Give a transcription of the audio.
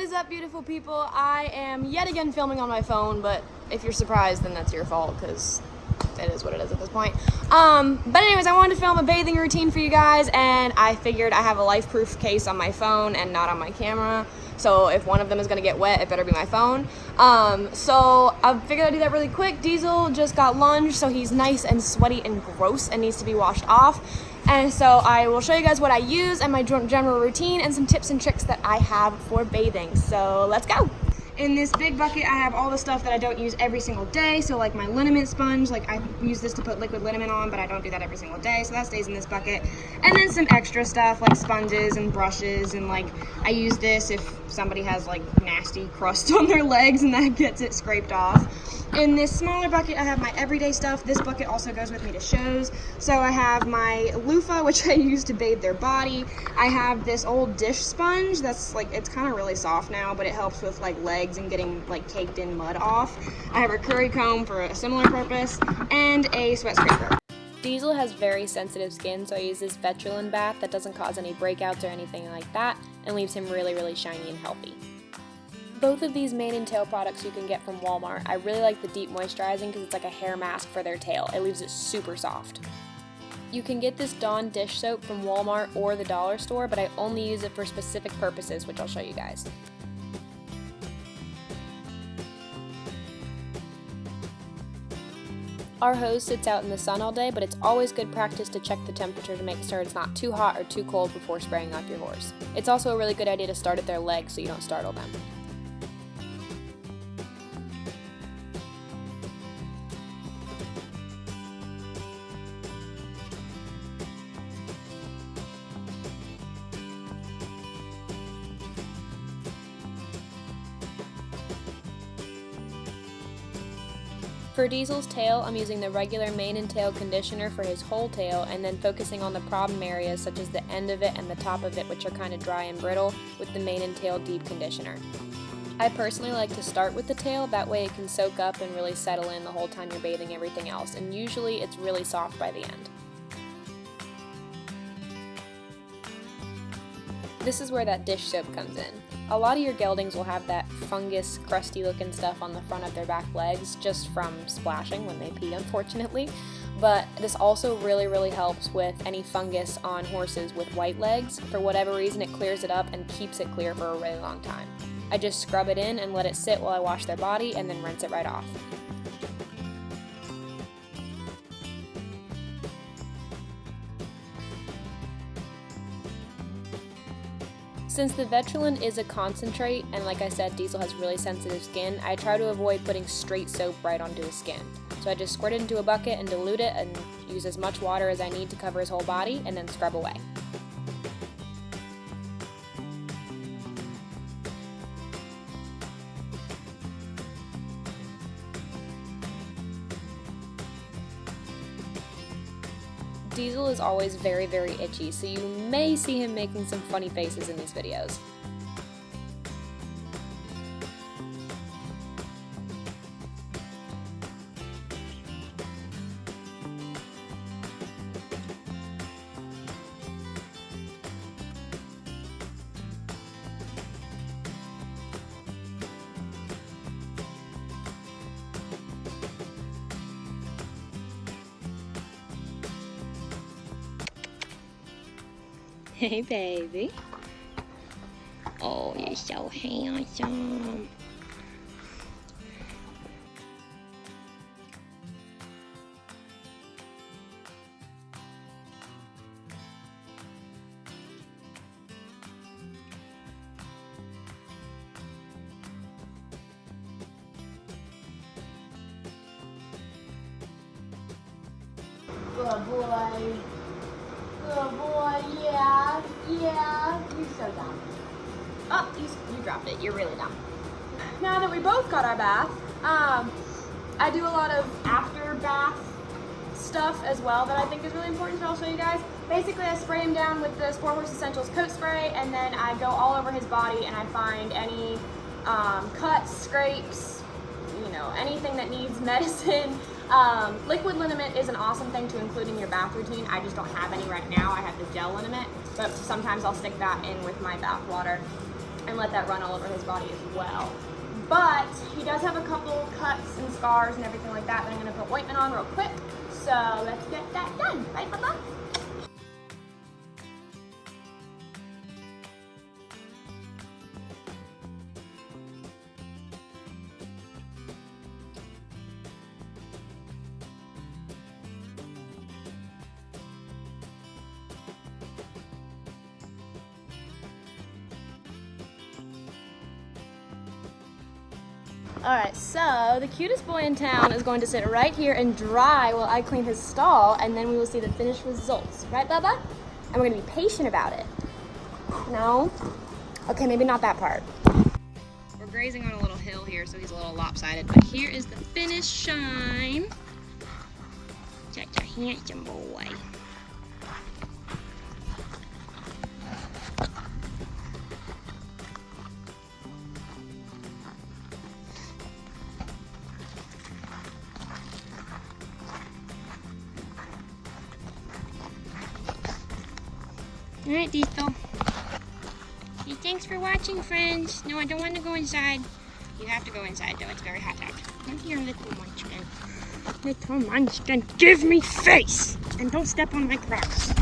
is up, beautiful people? I am yet again filming on my phone, but if you're surprised, then that's your fault, because it is what it is at this point. But anyways, I wanted to film a bathing routine for you guys, and I figured I have a life-proof case on my phone and not on my camera, so if one of them is going to get wet, it better be my phone. So I figured I'd do that really quick. Diesel just got lunged, so he's nice and sweaty and gross and needs to be washed off. And so I will show you guys what I use and my general routine and some tips and tricks that I have for bathing. So let's go. In this big bucket, I have all the stuff that I don't use every single day. So like my liniment sponge, like I use this to put liquid liniment on, but I don't do that every single day. So that stays in this bucket. And then some extra stuff like sponges and brushes, and like I use this if somebody has like nasty crust on their legs and that gets it scraped off. In this smaller bucket, I have my everyday stuff. This bucket also goes with me to shows. So I have my loofah, which I use to bathe their body. I have this old dish sponge that's like, it's kind of really soft now, but it helps with like legs and getting like caked in mud off. I have a curry comb for a similar purpose, and a sweat scraper. Diesel has very sensitive skin, so I use this Vetrolin bath that doesn't cause any breakouts or anything like that, and leaves him really, really shiny and healthy. Both of these mane and tail products you can get from Walmart. I really like the deep moisturizing because it's like a hair mask for their tail. It leaves it super soft. You can get this Dawn dish soap from Walmart or the dollar store, but I only use it for specific purposes, which I'll show you guys. Our hose sits out in the sun all day, but it's always good practice to check the temperature to make sure it's not too hot or too cold before spraying off your horse. It's also a really good idea to start at their legs so you don't startle them. For Diesel's tail, I'm using the regular mane and tail conditioner for his whole tail, and then focusing on the problem areas such as the end of it and the top of it, which are kind of dry and brittle, with the mane and tail deep conditioner. I personally like to start with the tail, that way it can soak up and really settle in the whole time you're bathing everything else, and usually it's really soft by the end. This is where that dish soap comes in. A lot of your geldings will have that fungus, crusty looking stuff on the front of their back legs just from splashing when they pee, unfortunately. But this also really, really helps with any fungus on horses with white legs. For whatever reason, it clears it up and keeps it clear for a really long time. I just scrub it in and let it sit while I wash their body and then rinse it right off. Since the Vetrolin is a concentrate, and like I said, Diesel has really sensitive skin, I try to avoid putting straight soap right onto his skin. So I just squirt it into a bucket and dilute it and use as much water as I need to cover his whole body and then scrub away. Diesel is always very, very itchy, so you may see him making some funny faces in these videos. Hey, baby. Oh, you're so handsome. Good boy. Good boy, yeah. You're so dumb. Oh, you dropped it. You're really dumb. Now that we both got our bath, I do a lot of after bath stuff as well that I think is really important, so I'll show you guys. Basically, I spray him down with the Sport Horse Essentials coat spray, and then I go all over his body and I find any cuts, scrapes, you know, anything that needs medicine. Liquid liniment is an awesome thing to include in your bath routine. I just don't have any right now. I have the gel liniment, but sometimes I'll stick that in with my bath water. and let that run all over his body as well. But he does have a couple cuts and scars and everything like that I'm gonna put ointment on real quick. So let's get that done, right, Papa? Alright, so the cutest boy in town is going to sit right here and dry while I clean his stall, and then we will see the finished results. Right, Bubba? And we're going to be patient about it. No? Okay, maybe not that part. We're grazing on a little hill here, so he's a little lopsided, but here is the finished shine. Such a handsome boy. Alright, Diesel. Hey, thanks for watching, friends. No, I don't want to go inside. You have to go inside, though. It's very hot out. Come here, little munchkin. Little munchkin, give me face! And don't step on my crocs.